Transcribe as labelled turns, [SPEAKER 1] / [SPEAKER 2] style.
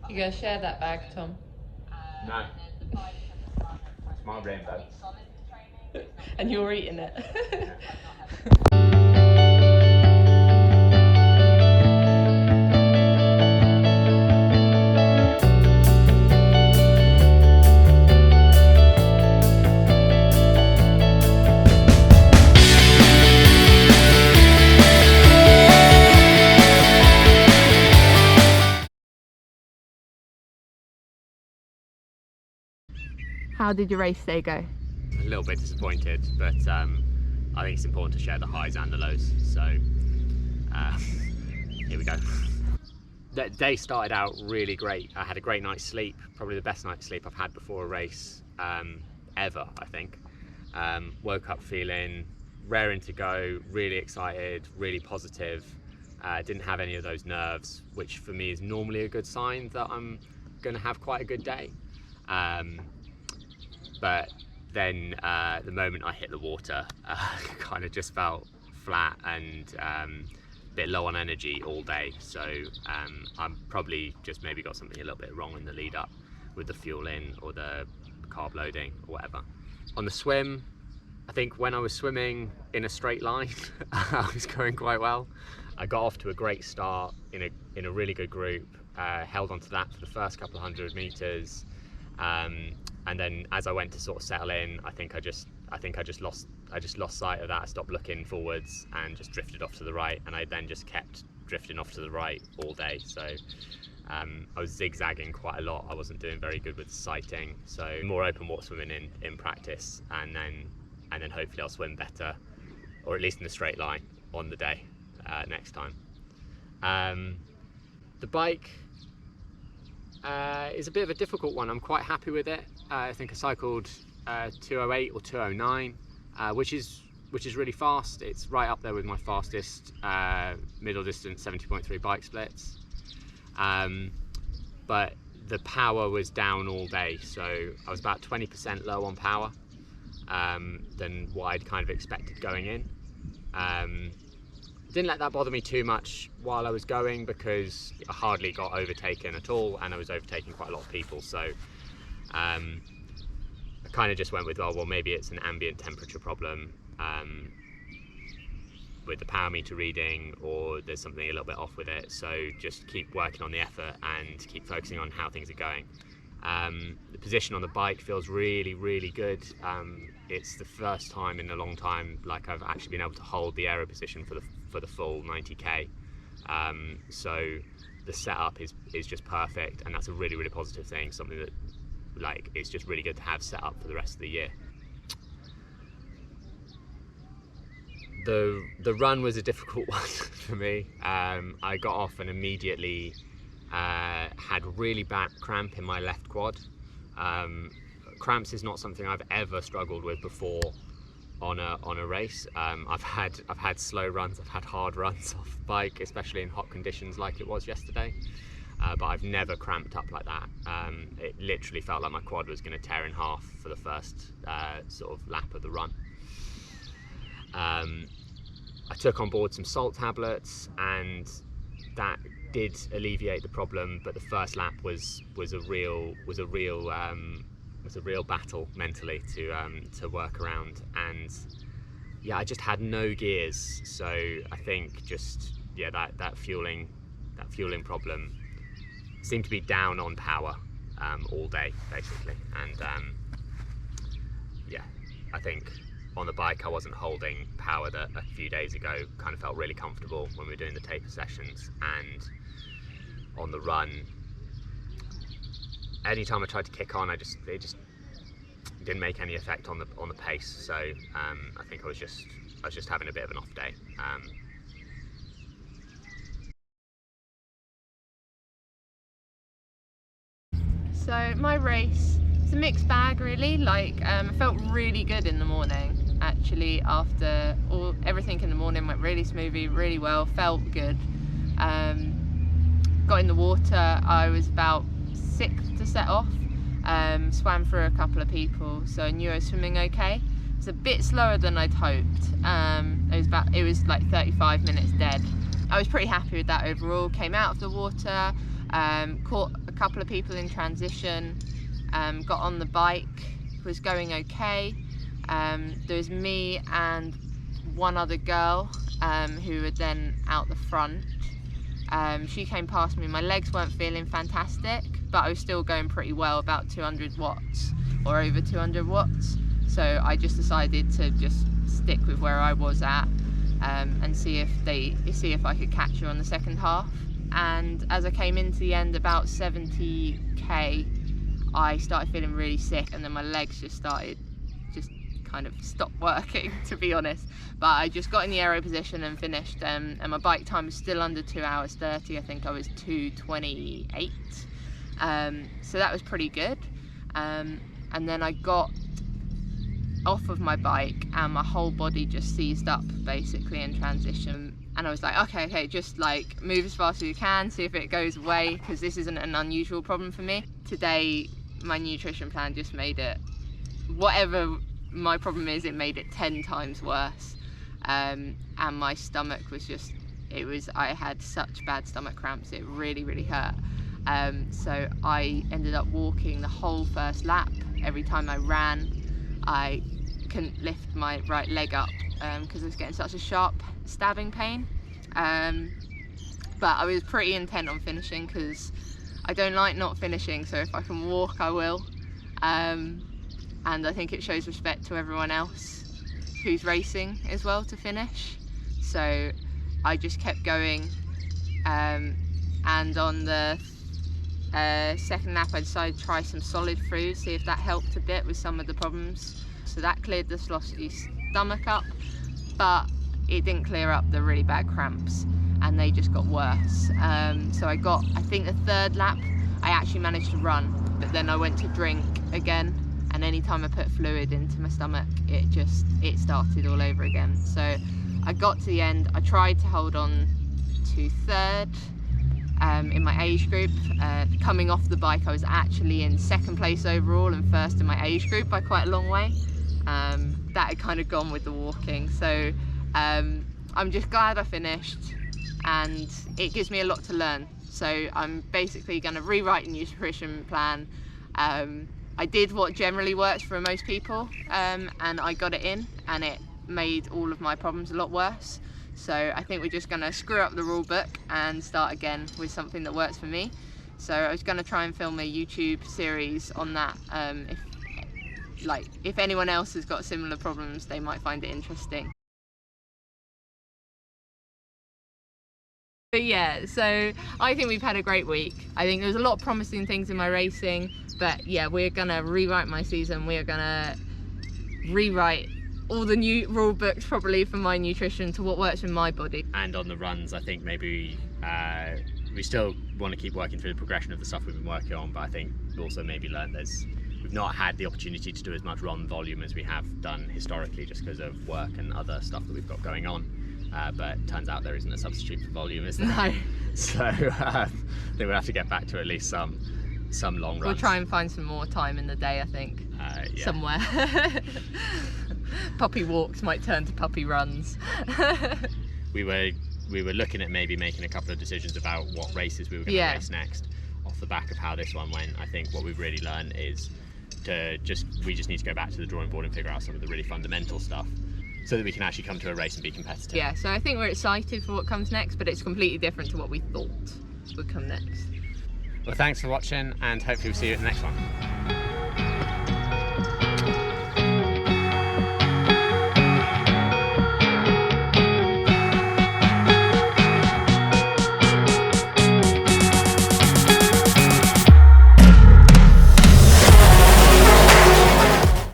[SPEAKER 1] You gonna share that bag, Tom?
[SPEAKER 2] No. It's my rainbow.
[SPEAKER 1] And you're eating it. How did your race day go?
[SPEAKER 2] A little bit disappointed, but I think it's important to share the highs and the lows. So here we go. The day started out really great. I had a great night's sleep, probably the best night's sleep I've had before a race ever, I think. Woke up feeling raring to go, really excited, really positive. Didn't have any of those nerves, which for me is normally a good sign that I'm going to have quite a good day. But then the moment I hit the water, kind of just felt flat and a bit low on energy all day. So I'm probably just maybe got something a little bit wrong in the lead up with the fuel in or the carb loading or whatever. On the swim, I think when I was swimming in a straight line, I was going quite well. I got off to a great start in a really good group, held on to that for the first couple of 100 meters. And then as I went to sort of settle in, I think I just lost sight of that. I stopped looking forwards and just drifted off to the right, and I then just kept drifting off to the right all day. So I was zigzagging quite a lot. I wasn't doing very good with sighting. So more open water swimming in practice, and then hopefully I'll swim better, or at least in a straight line on the day next time. The bike is a bit of a difficult one. I'm quite happy with it. I think I cycled 2:08 or 2:09, which is really fast. It's right up there with my fastest middle distance 70.3 bike splits. But the power was down all day, so I was about 20% low on power than what I'd kind of expected going in. Didn't let that bother me too much while I was going, because I hardly got overtaken at all, and I was overtaking quite a lot of people. So I kind of just went with, oh well, maybe it's an ambient temperature problem with the power meter reading, or there's something a little bit off with it. So just keep working on the effort and keep focusing on how things are going. The position on the bike feels really, really good. It's the first time in a long time like I've actually been able to hold the aero position for the full 90k. So the setup is just perfect, and that's a really, really positive thing. Something that like it's just really good to have set up for the rest of the year. The run was a difficult one for me. I got off and immediately had really bad cramp in my left quad. Cramps is not something I've ever struggled with before on a race. I've had slow runs, I've had hard runs off the bike, especially in hot conditions like it was yesterday. But I've never cramped up like that. It literally felt like my quad was going to tear in half for the first sort of lap of the run. I took on board some salt tablets, and that did alleviate the problem. But the first lap was a real battle mentally to work around, and yeah, I just had no gears. So I think just that fueling problem seemed to be down on power all day basically, and I think on the bike I wasn't holding power that a few days ago kind of felt really comfortable when we were doing the taper sessions, and on the run anytime I tried to kick on it just didn't make any effect on the pace. So I think I was just having a bit of an off day.
[SPEAKER 1] So my race, it's a mixed bag really. Like I felt really good in the morning actually. After everything in the morning went really smoothly, really well, felt good. Got in the water, I was about 6th to set off. Swam through a couple of people, so I knew I was swimming okay. It's a bit slower than I'd hoped. It was like 35 minutes dead. I was pretty happy with that overall. Came out of the water, Caught a couple of people in transition, got on the bike, was going okay. There was me and one other girl who were then out the front. She came past me. My legs weren't feeling fantastic, but I was still going pretty well, about 200 watts or over 200 watts. So I just decided to just stick with where I was at and see if I could catch her on the second half. And as I came into the end, about 70k, I started feeling really sick, and then my legs just kind of stopped working, to be honest. But I just got in the aero position and finished, and my bike time was still under 2 hours 30. I think I was 2:28. So that was pretty good. And then I got off of my bike and my whole body just seized up basically in transition, and I was like, okay, just like move as fast as you can, see if it goes away, because this isn't an unusual problem for me. Today my nutrition plan just made it, whatever my problem is, it made it 10 times worse. And my stomach was just, I had such bad stomach cramps, it really hurt. So I ended up walking the whole first lap. Every time I ran, I couldn't lift my right leg up because I was getting such a sharp stabbing pain. But I was pretty intent on finishing because I don't like not finishing, so if I can walk I will. And I think it shows respect to everyone else who's racing as well to finish. So I just kept going, and on the second lap I decided to try some solid food, see if that helped a bit with some of the problems. So that cleared the sloshy stomach up, but it didn't clear up the really bad cramps, and they just got worse. So I think the third lap I actually managed to run, but then I went to drink again, and anytime I put fluid into my stomach, it started all over again. So I got to the end, I tried to hold on to third in my age group. Coming off the bike, I was actually in second place overall and first in my age group by quite a long way. That had kind of gone with the walking. So I'm just glad I finished, and it gives me a lot to learn. So I'm basically going to rewrite a nutrition plan. I did what generally works for most people, and I got it in, and it made all of my problems a lot worse. So I think we're just going to screw up the rule book and start again with something that works for me. So I was going to try and film a YouTube series on that. If anyone else has got similar problems, they might find it interesting. But yeah, so I think we've had a great week. I think there's a lot of promising things in my racing, but yeah, we're gonna rewrite my season. We're gonna rewrite all the new rule books probably for my nutrition to what works in my body.
[SPEAKER 2] And on the runs, I think maybe we still want to keep working through the progression of the stuff we've been working on, but I think we also maybe learned we've not had the opportunity to do as much run volume as we have done historically, just because of work and other stuff that we've got going on. But it turns out there isn't a substitute for volume, is there?
[SPEAKER 1] No.
[SPEAKER 2] So I think we'll have to get back to at least some long runs.
[SPEAKER 1] We'll try and find some more time in the day, I think,
[SPEAKER 2] yeah.
[SPEAKER 1] somewhere. Puppy walks might turn to puppy runs.
[SPEAKER 2] We were looking at maybe making a couple of decisions about what races we were going to race next off the back of how this one went. I think what we've really learned is we just need to go back to the drawing board and figure out some of the really fundamental stuff, so that we can actually come to a race and be competitive.
[SPEAKER 1] Yeah, so I think we're excited for what comes next, but it's completely different to what we thought would come next.
[SPEAKER 2] Well, thanks for watching, and hopefully we'll see you at the next one.